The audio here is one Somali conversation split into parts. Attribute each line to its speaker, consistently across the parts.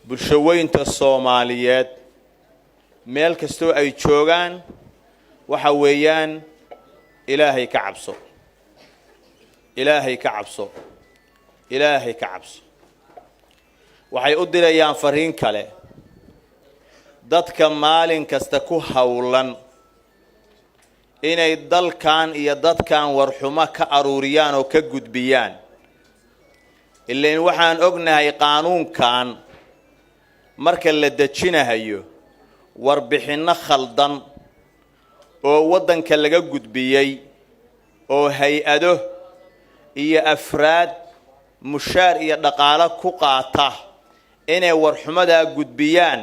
Speaker 1: bulshooyinka Soomaaliyeed meel kasto ay joogaan waxa weeyaan Ilaahay ka cabso Ilaahay ka cabso Ilaahay ka cabso waxay u dirayaan fariin kale dadka maalin kasta ku hawlan inay dalkan iyo dadkan warxuma ka aruuriyaan oo ka gudbiyaan ilaa waxaan ognahay qaanuunkan marka la dejinayo warbixino khaldan oo wadanka laga gudbiyay oo hay'ado iyo afraad mushaar iyo dhaqaale ku qaata inay warxumada gudbiyaan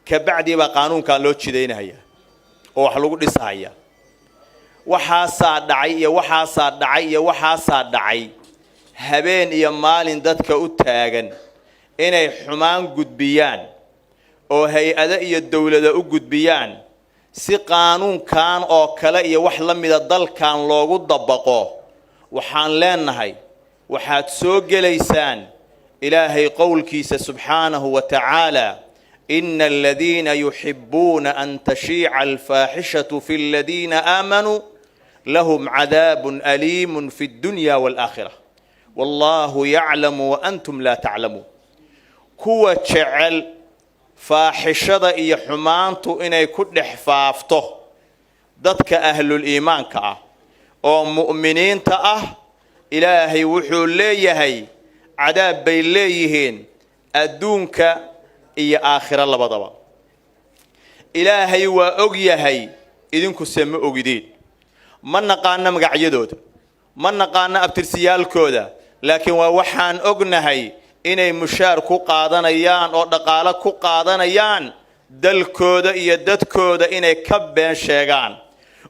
Speaker 1: ka bacdi ba qaanuunkan loo jideynaya oo wax lagu dhisaya waxaa dhacay habeen iyo maalin dadka u taagan inay xumaan gudbiyaan oo hay'ado iyo dawlado u gudbiyaan si qaanuunkan oo kale iyo wax la mid ah dalkan loogu dabaqo waxaan leenahay waxaad soo geleysaan ilaahay qowlkiisa subhanahu wa ta'ala إن الذين يحبون أن تشيع الفاحشة في الذين آمنوا لهم عذاب أليم في الدنيا والآخرة والله يعلم وأنتم لا تعلمون كوة شعل فاحشة إيا حمانتو إني كل حفافته ضدك أهل الإيمان كأه أو مؤمنين تأه إلهي وحو ليهي عذاب بيليهين أدونك iyo aakhira labadaba ilaahay waa og yahay idinku sema ogideen ma naqaana magacyadooda ma naqaana abtirsiyaalkooda laakiin waa waxaan ognahay inay mushaar ku qaadanayaan oo dhaqaale ku qaadanayaan dalkooda iyo dadkooda inay ka been sheegaan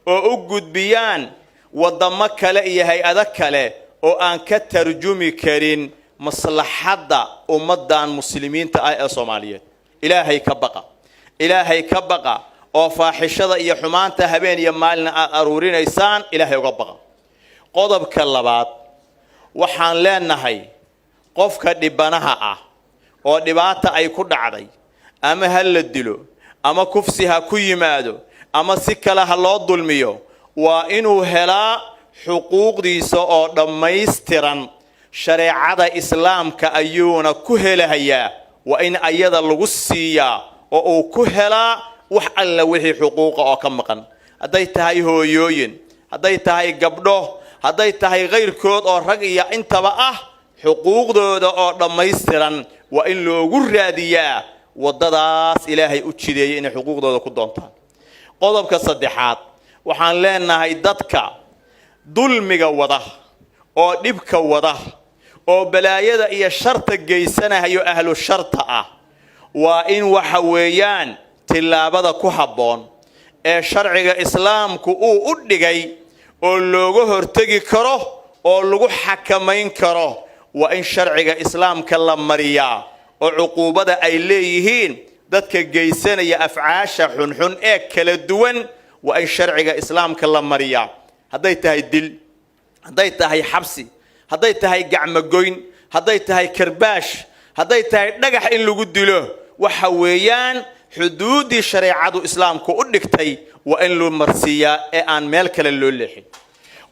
Speaker 1: oo u gudbiyaan wadamo kale iyo hay'ado kale oo aan ka tarjumi karin maslaxada ummadan muslimiinta ah ee Soomaaliyeed ilaahay ka baqa oo faaxishada iyo xumaanta habeen iyo maalin aruurinaysaan ilaahay uga baqa qodobka labaad waxaan leenahay qofka dhibanaha ah oo dhibaata ay ku dhacday ama hal la dilo ama kufsi ha ku yimaado ama si kale ha loo dulmiyo waa inuu helaa xuquuqdiisa oo dhammaystiran shareecada islaamka ayuuna ku helayaa wa in ayada lagu siiyaa oo uu ku helaa wax alla wixii xuquuqa oo ka maqan haday tahay hooyooyin haday tahay gabdho haday tahay qeyrkood oo rag iyo intaba ah xuquuqdooda oo dhammaystiran waa in loogu raadiyaa wadadaas ilaahay u jideeyay in xuquuqdooda ku doontaan qodobka saddexaad waxaan leenahay dadka dulmiga wada oo dhibka wada oo balaayada iyo sharta geysanayo ahlu sharta ah waa in waxa weeyaan tilaabada ku haboon ee sharciga islaamku uu u dhigay oo looga hortagi karo oo lagu xakameyn karo waa in sharciga islaamka la mariyaa oo cuquubada ay leeyihiin dadka geysanaya afcaasha xunxun ee kala duwan waa in sharciga islaamka la mariyaa haday tahay dil haday tahay xabsi haday tahay gacmo goyn haday tahay karbaash haday tahay dhagax in lagu dilo waxa weeyaan xuduudii shariicadu islaamku u dhigtay waa in loo marsiyaa ee aan meel kale loo leexin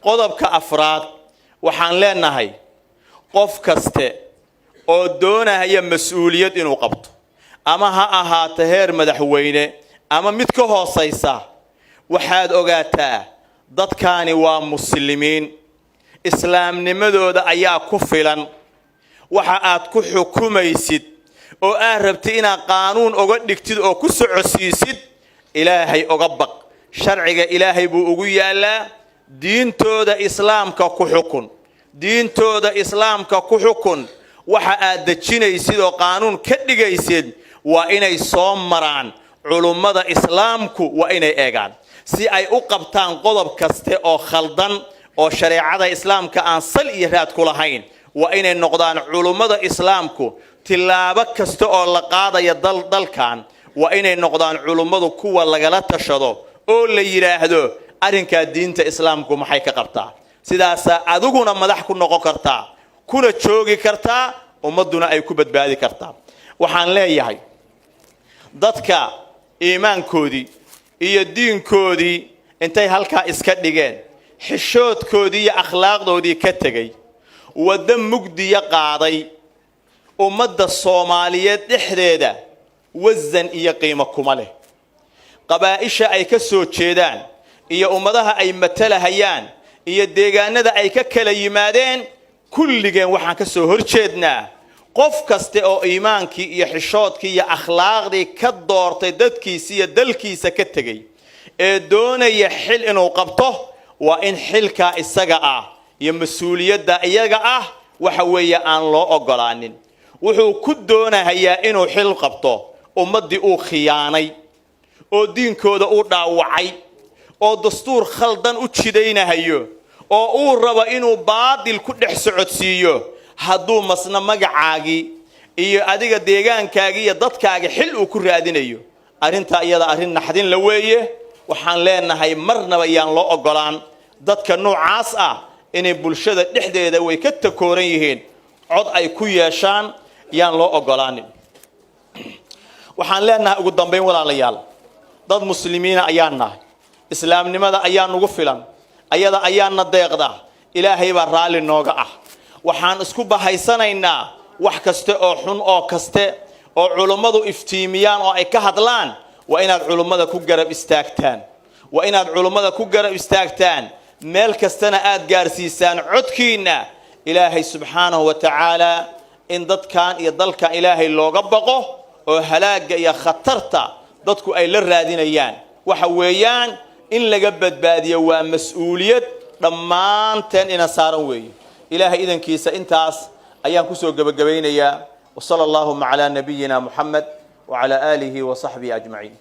Speaker 1: qodobka afraad waxaan leenahay qof kaste oo doonaya mas'uuliyad inuu qabto ama ha ahaato heer madaxweyne ama mid ka hoosaysa waxaad ogaataa dadkani waa muslimiin islaamnimadooda ayaa ku filan waxa aad ku xukumaysid oo aad rabtid inaad qaanuun uga dhigtid oo ku socodsiisid ilaahay uga baq sharciga ilaahay buu ugu yaalaa diintooda islaamka ku xukun diintooda islaamka ku xukun waxa aad dejinaysid oo qaanuun ka dhigaysid waa inay soo maraan culummada islaamku waa inay eegaan si ay u qabtaan qodob kaste oo khaldan oo shariicada islaamka aan sal iyo raad ku lahayn waa inay noqdaan culummada islaamku tilaabo kasta oo la qaadaya dalkan waa inay noqdaan culummadu kuwa lagala tashado oo la yiraahdo arrinka diinta islaamku maxay ka qabtaa sidaas adiguna madax ku noqon kartaa kuna joogi kartaa ummaduna ay ku badbaadi kartaa waxaan leeyahay dadka iimaankoodii iyo diinkoodii intay halkaa iska dhigeen xishoodkoodii iyo akhlaaqdoodii ka tegay waddo mugdiya qaaday ummadda Soomaaliyeed dhexdeeda wasan iyo qiimo kuma leh qabaa'isha ay ka soo jeedaan iyo ummadaha ay matalahayaan iyo deegaanada ay ka kala yimaadeen kulligeen waxaan ka soo horjeednaa qof kaste oo iimaankii iyo xishoodkii iyo akhlaaqdii ka doortay dadkiisa iyo dalkiisa ka tegay ee doonaya xil inuu qabto waa in xilka isaga ah iyo mas'uuliyadda iyaga ah waxa weeye aan loo ogolaanin wuxuu ku doonayaa inuu xil qabto ummadii uu khiyaanay oo diinkooda uu dhaawacay oo dastuur khaldan u jidaynayo oo uu rabo inuu baadil ku dhex socodsiiyo hadduu masna magacaagi iyo adiga deegaankaagi iyo dadkaaga xil uu ku raadinayo arinta iyada arin naxdin la weeye waxaan leenahay marnaba yaan loo ogolaan dadka noocaas ah inay bulshada dhexdeeda way ka takooran yihiin cod ay ku yeeshaan yaan loo ogolaanin waxaan leenahay ugu dambeyn walaalayaal dad muslimiina ayaan nahay islaamnimada ayaan ugu filan ayada ayaana deeqda ilaahay baa raali nooga ah waxaan isku bahaysanaynaa wax kaste oo xun oo kaste oo culimadu iftiimiyaan oo ay ka hadlaan waa inaad culimada ku garab istaagtaan waa inaad culimada ku garab istaagtaan meel kastana aad gaarsiisaan codkiina ilaahay subxaanahu wa tacaala in dadkan iyo dalkan ilaahay looga baqo oo halaaga iyo khatarta dadku ay la raadinayaan waxa weeyaan in laga badbaadiyo waa mas'uuliyad dhammaanteen ina saaran weeye ilaahay idankiisa intaas ayaan ku soo gabagabaynayaa wa sallallahu ala nabiyyina Muhammad wa ala alihi wa sahbihi ajma'in